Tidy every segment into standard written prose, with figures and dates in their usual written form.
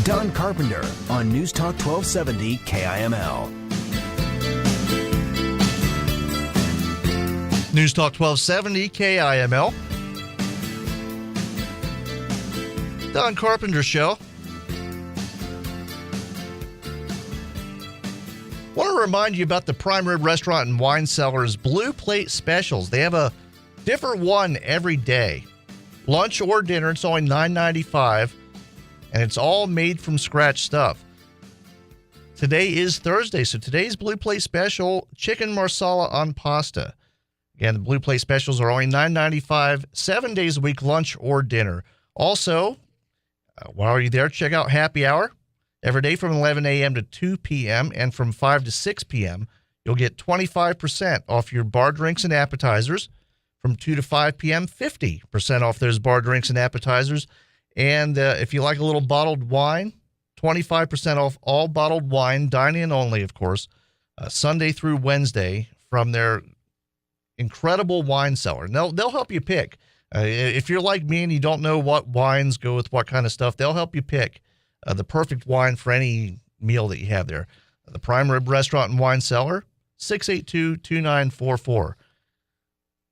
Don Carpenter on News Talk 1270 KIML. News Talk 1270 KIML. Don Carpenter Show. Want to remind you about the Prime Rib Restaurant and Wine Cellar's Blue Plate Specials. They have a different one every day. Lunch or dinner, it's only $9.95, and it's all made from scratch stuff. Today is Thursday, so today's Blue Plate Special, chicken marsala on pasta. Again, the Blue Plate Specials are only $9.95, 7 days a week, lunch or dinner. Also, while you're there, check out Happy Hour. Every day from 11 a.m. to 2 p.m. and from 5 to 6 p.m., you'll get 25% off your bar drinks and appetizers. From 2 to 5 p.m., 50% off those bar drinks and appetizers. And if you like a little bottled wine, 25% off all bottled wine, dine-in only, of course, Sunday through Wednesday from their incredible wine cellar. And they'll help you pick. If you're like me and you don't know what wines go with what kind of stuff, they'll help you pick the perfect wine for any meal that you have there. The Prime Rib Restaurant and Wine Cellar, 682-2944.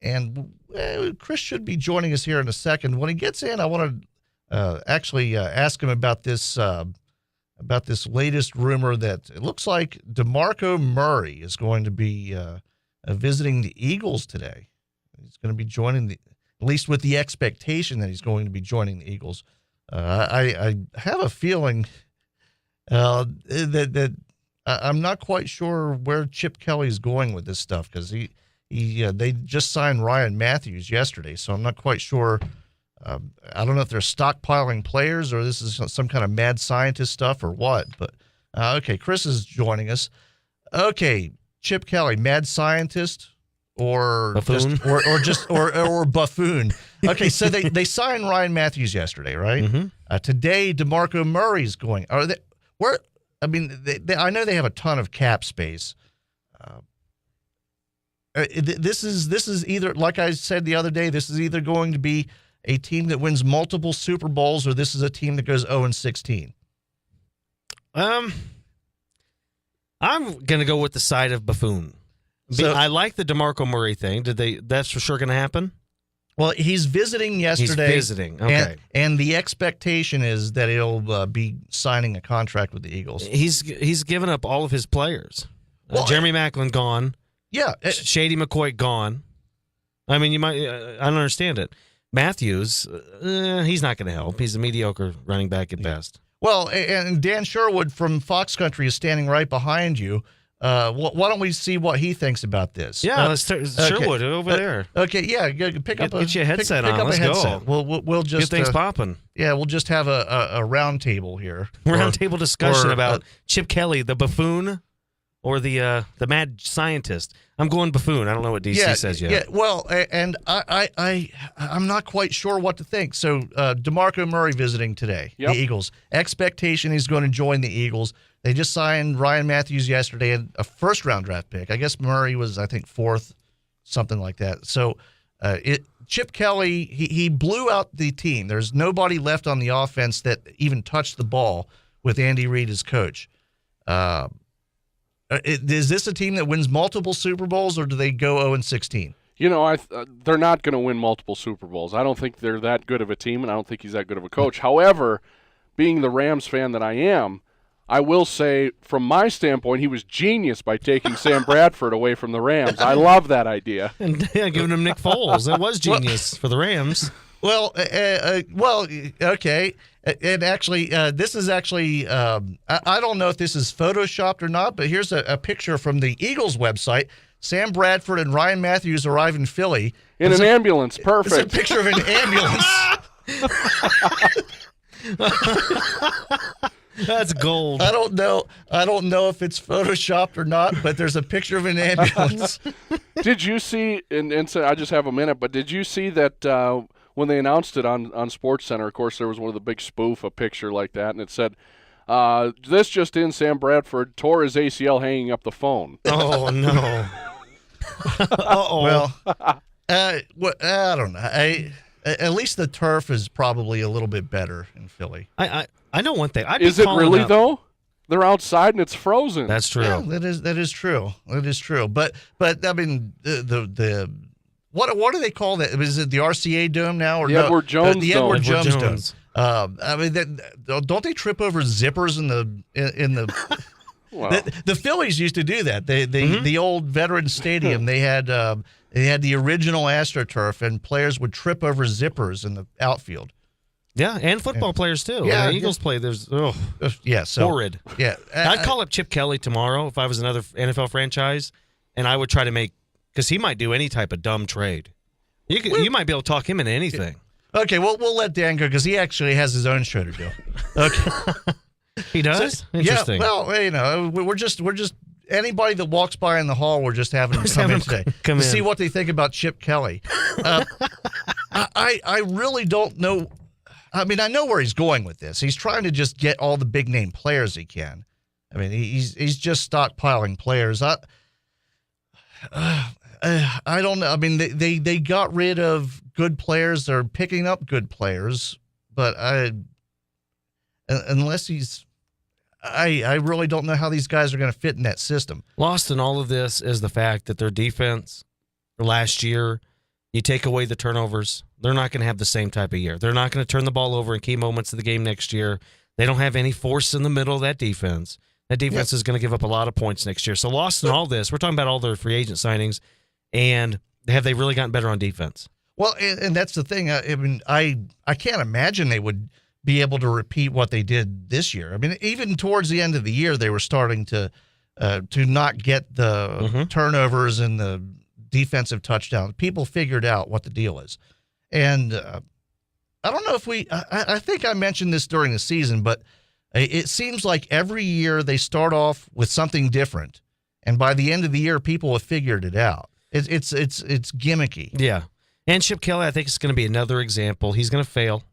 And Chris should be joining us here in a second. When he gets in, I want to actually ask him about this latest rumor that it looks like DeMarco Muray is going to be visiting the Eagles today. He's going to be joining at least with the expectation that he's going to be joining the Eagles. I have a feeling that I'm not quite sure where Chip Kelly's going with this stuff, because they just signed Ryan Matthews yesterday, so I'm not quite sure. I don't know if they're stockpiling players or this is some kind of mad scientist stuff or what. But okay, Chris is joining us. Okay, Chip Kelly, mad scientist or buffoon? or buffoon. Okay, so they signed Ryan Matthews yesterday, right? Mm-hmm. Today, DeMarco Murray's going. Are they where? I mean, I know they have a ton of cap space. This is either, like I said the other day, this is either going to be a team that wins multiple Super Bowls, or this is a team that goes 0-16. I'm gonna go with the side of buffoon. So, I like the DeMarco Muray thing. That's for sure going to happen? Well, he's visiting yesterday. He's visiting, okay. And the expectation is that he'll be signing a contract with the Eagles. He's given up all of his players. Well, Jeremy Maclin gone. Yeah. Shady McCoy gone. I mean, you might. I don't understand it. Matthews, he's not going to help. He's a mediocre running back at best. Well, and Dan Sherwood from Fox Country is standing right behind you. Why don't we see what he thinks about this? Yeah, let's Sherwood over there. Okay, yeah, pick up your headset pick on. Up Let's a headset. go. We'll just get things popping. Yeah, we'll just have a round table here. Round table discussion about Chip Kelly, the buffoon, or the mad scientist. I'm going buffoon. I don't know what DC says yet. Yeah, well, and I'm not quite sure what to think. So DeMarco Muray visiting today, the Eagles. Expectation he's going to join the Eagles. They just signed Ryan Matthews yesterday, a first-round draft pick. I guess Murray was, I think, fourth, something like that. So Chip Kelly, he blew out the team. There's nobody left on the offense that even touched the ball with Andy Reid as coach. Is this a team that wins multiple Super Bowls, or do they go 0-16? You know, they're not going to win multiple Super Bowls. I don't think they're that good of a team, and I don't think he's that good of a coach. However, being the Rams fan that I am, I will say, from my standpoint, he was genius by taking Sam Bradford away from the Rams. I love that idea. And giving him Nick Foles. That was genius for the Rams. Well, okay. And actually, this is actually, I don't know if this is Photoshopped or not, but here's a picture from the Eagles website. Sam Bradford and Ryan Matthews arrive in Philly. In an ambulance. Perfect. It's a picture of an ambulance. That's gold. I don't know if it's Photoshopped or not, but there's a picture of an ambulance. Did you see, and so I just have a minute, but did you see that when they announced it on SportsCenter, of course, there was one of the big spoof, a picture like that, and it said, this just in, Sam Bradford tore his ACL hanging up the phone. Oh, no. Uh-oh. Well, I don't know. At least the turf is probably a little bit better in Philly. I know one thing. Is it really though? They're outside and it's frozen. That's true. Yeah, that is true. That is true. But I mean the what do they call that? Is it the RCA Dome now or the Edward Jones the Dome? Edward Jones Dome. I mean, don't they trip over zippers in the Well, the Phillies used to do that. The old Veterans Stadium, they had the original AstroTurf, and players would trip over zippers in the outfield. Yeah, and football players too. Yeah, the Eagles play. There's so horrid. Yeah, I'd call up Chip Kelly tomorrow if I was another NFL franchise, and I would try to make because he might do any type of dumb trade. You might be able to talk him into anything. Okay, well we'll let Dan go because he actually has his own show to do. Okay. He does? Interesting. Yeah, well, we're just anybody that walks by in the hall, we're just having them come in today to see what they think about Chip Kelly. I really don't know. I mean, I know where he's going with this. He's trying to just get all the big name players he can. I mean, he's just stockpiling players. I don't know. I mean, they got rid of good players. They're picking up good players, but unless he's. I really don't know how these guys are going to fit in that system. Lost in all of this is the fact that their defense last year, you take away the turnovers, they're not going to have the same type of year. They're not going to turn the ball over in key moments of the game next year. They don't have any force in the middle of that defense. That defense is going to give up a lot of points next year. So lost in all this, we're talking about all their free agent signings, and have they really gotten better on defense? Well, and that's the thing. I mean, I can't imagine they would be able to repeat what they did this year. I mean, even towards the end of the year, they were starting to not get the turnovers and the defensive touchdowns. People figured out what the deal is. And I don't know if I think I mentioned this during the season, but it seems like every year they start off with something different. And by the end of the year, people have figured it out. It's gimmicky. Yeah. And Chip Kelly, I think it's going to be another example. He's going to fail.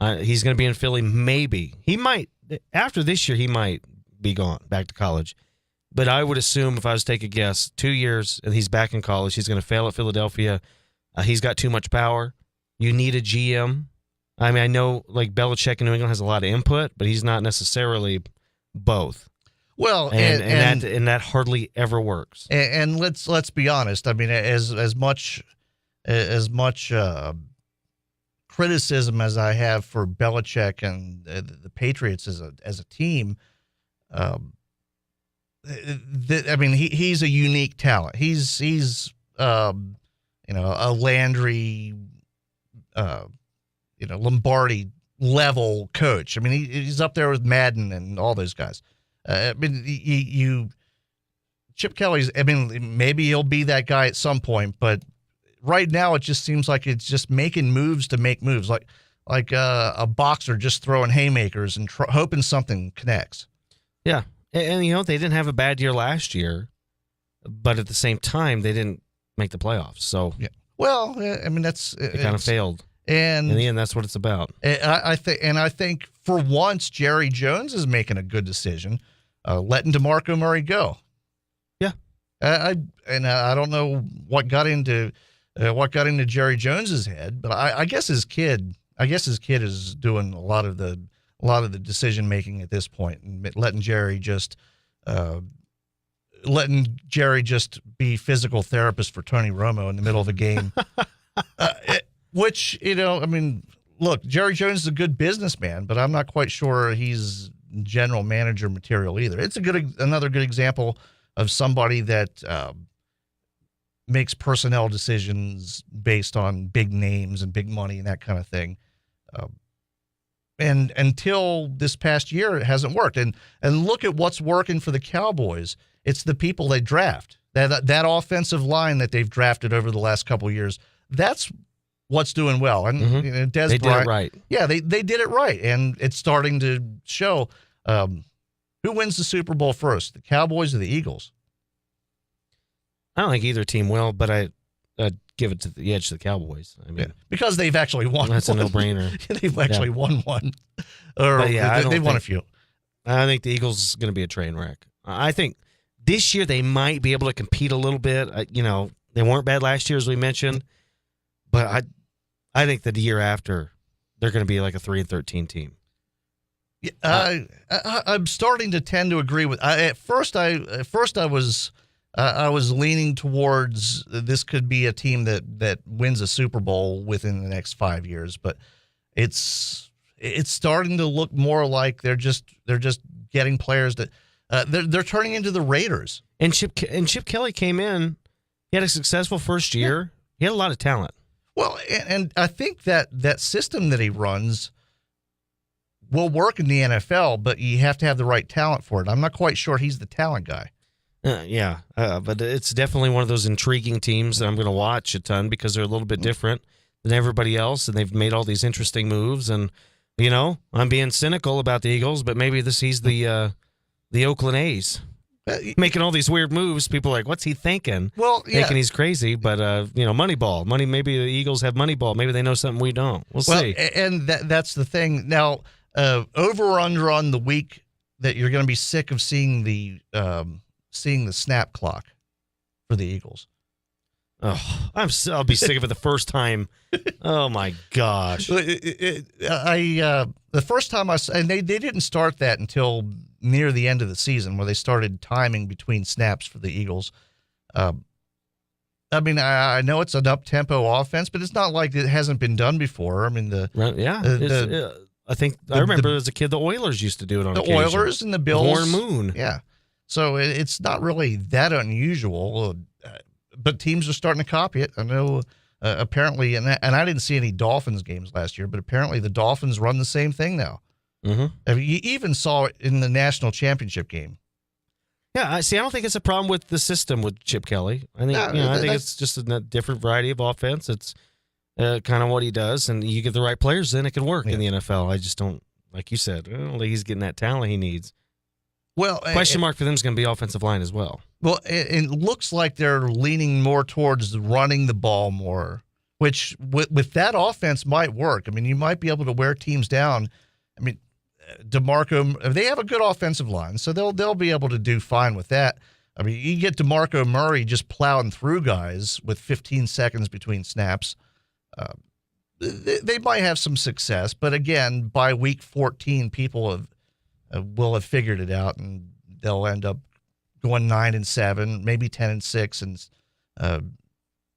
He's going to be in Philly. Maybe he might after this year. He might be gone back to college, but I would assume if I was to take a guess, 2 years and he's back in college. He's going to fail at Philadelphia. He's got too much power. You need a GM. I mean, I know like Belichick in New England has a lot of input, but he's not necessarily both. Well, and that hardly ever works. And let's be honest. I mean, as much criticism as I have for Belichick and the Patriots as a team, I mean he's a unique talent. He's a Landry, Lombardi level coach. I mean he's up there with Madden and all those guys. I mean Chip Kelly's. I mean maybe he'll be that guy at some point, but. Right now, it just seems like it's just making moves to make moves, like a boxer just throwing haymakers and hoping something connects. Yeah, and they didn't have a bad year last year, but at the same time, they didn't make the playoffs. So, yeah. Well, I mean they kind of failed, and in the end, that's what it's about. I think for once, Jerry Jones is making a good decision, letting DeMarco Muray go. Yeah, I don't know what got into Jerry Jones's head, but I guess his kid is doing a lot of the decision making at this point, and letting Jerry just be physical therapist for Tony Romo in the middle of a game. Which I mean, look, Jerry Jones is a good businessman, but I'm not quite sure he's general manager material either. It's another good example of somebody that. Makes personnel decisions based on big names and big money and that kind of thing. And until this past year, it hasn't worked. And look at what's working for the Cowboys. It's the people they draft. That offensive line that they've drafted over the last couple of years, that's what's doing well. And Dez they Bryant, did it right. Yeah, they did it right. And it's starting to show. Who wins the Super Bowl first, the Cowboys or the Eagles? I don't think either team will, but I'd give it to the edge to the Cowboys. I mean, because they've actually won. That's one. a no-brainer. They've actually won one. Or they've won a few. I think the Eagles is going to be a train wreck. I think this year they might be able to compete a little bit. They weren't bad last year, as we mentioned, but I think that the year after, they're going to be like a 3-13 team. I'm starting to tend to agree with. At first I was leaning towards this could be a team that wins a Super Bowl within the next 5 years, but it's starting to look more like they're just getting players that they're turning into the Raiders. And Chip Kelly came in. He had a successful first year. Yeah. He had a lot of talent. Well, and I think that system that he runs will work in the NFL, but you have to have the right talent for it. I'm not quite sure he's the talent guy. But it's definitely one of those intriguing teams that I'm going to watch a ton because they're a little bit different than everybody else, and they've made all these interesting moves. And I'm being cynical about the Eagles, but maybe he's the Oakland A's. Making all these weird moves, people are like, what's he thinking? Well, yeah. Thinking he's crazy, but Moneyball. Maybe the Eagles have Moneyball. Maybe they know something we don't. We'll see. And that's the thing. Now, over or under on the week that you're going to be sick of seeing the snap clock for the Eagles. Oh, I'll be sick of it the first time. Oh my gosh! The first time and they didn't start that until near the end of the season, where they started timing between snaps for the Eagles. I know it's an up-tempo offense, but it's not like it hasn't been done before. I mean, I remember as a kid, the Oilers used to do it on occasion. Oilers and the Bills. Warren Moon. Yeah. So it's not really that unusual, but teams are starting to copy it. I know apparently, and I didn't see any Dolphins games last year, but apparently the Dolphins run the same thing now. Mm-hmm. I mean, you even saw it in the national championship game. Yeah, I don't think it's a problem with the system with Chip Kelly. I think I think it's just a different variety of offense. It's kind of what he does, and you get the right players, then it can work in the NFL. I just don't, like you said, I don't think he's getting that talent he needs. Well, question mark for them is going to be offensive line as well. Well, it looks like they're leaning more towards running the ball more, which with that offense might work. I mean, you might be able to wear teams down. I mean, DeMarco, they have a good offensive line, so they'll be able to do fine with that. I mean, you get DeMarco Muray just plowing through guys with 15 seconds between snaps. They might have some success, but again, by week 14, people will have figured it out, and they'll end up going 9-7, maybe 10-6, and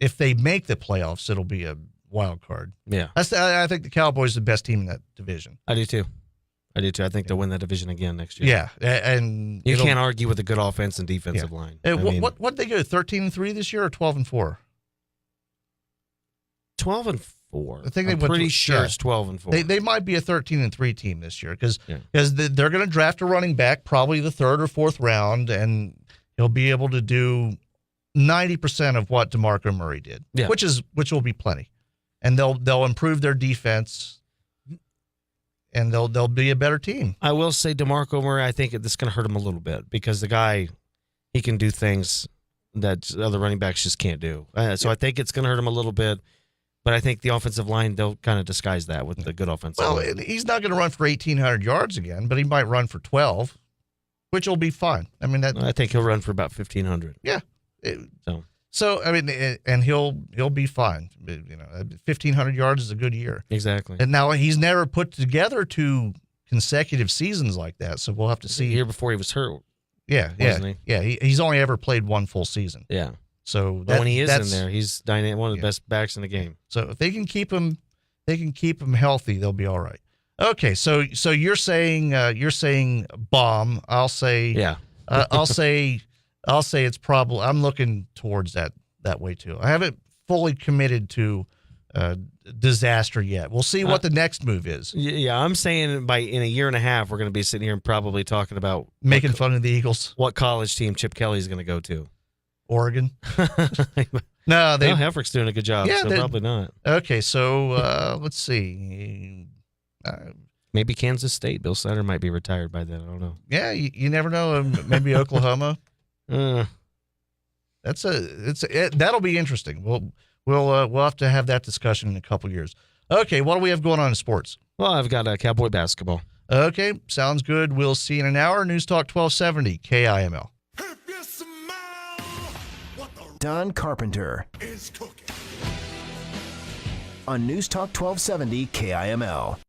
if they make the playoffs, it'll be a wild card. Yeah, I think the Cowboys are the best team in that division. I do too. I think they'll win that division again next year. Yeah, and you can't argue with a good offense and defensive line. What they go 13-3 this year or 12-4? 12-4. I think I'm pretty sure it's 12-4. They might be a 13-3 team this year because they're going to draft a running back probably the third or fourth round, and he'll be able to do 90% of what DeMarco Muray did, which will be plenty, and they'll improve their defense. And they'll be a better team. I will say DeMarco Muray, I think this is going to hurt him a little bit because the guy, he can do things that other running backs just can't do. So I think it's going to hurt him a little bit. But I think the offensive line, they'll kind of disguise that with the good offensive line. Well, he's not going to run for 1,800 yards again, but he might run for 12, which will be fine. I mean, I think he'll run for about 1,500. Yeah. So I mean, and he'll be fine. 1,500 yards is a good year. Exactly. And now he's never put together 2 consecutive seasons like that, so we'll have to see. The year before he was hurt. Yeah. He's only ever played one full season. Yeah. So when he is in there, he's one of the best backs in the game. So if they can keep him healthy, they'll be all right. Okay, so you're saying bomb. I'll say I'll say it's probably. I'm looking towards that way too. I haven't fully committed to disaster yet. We'll see what the next move is. Yeah, I'm saying in a year and a half, we're going to be sitting here and probably talking about making fun of the Eagles. What college team Chip Kelly's going to go to? Oregon. No, Hefrick's doing a good job. Yeah, so probably not. Okay, so let's see. Maybe Kansas State. Bill Snyder might be retired by then. I don't know. Yeah, you never know. Maybe Oklahoma. That'll be interesting. We'll have to have that discussion in a couple years. Okay, what do we have going on in sports? Well, I've got Cowboy basketball. Okay, sounds good. We'll see you in an hour. News Talk 1270 KIML. Don Carpenter. Is cooking. on News Talk 1270 KIML.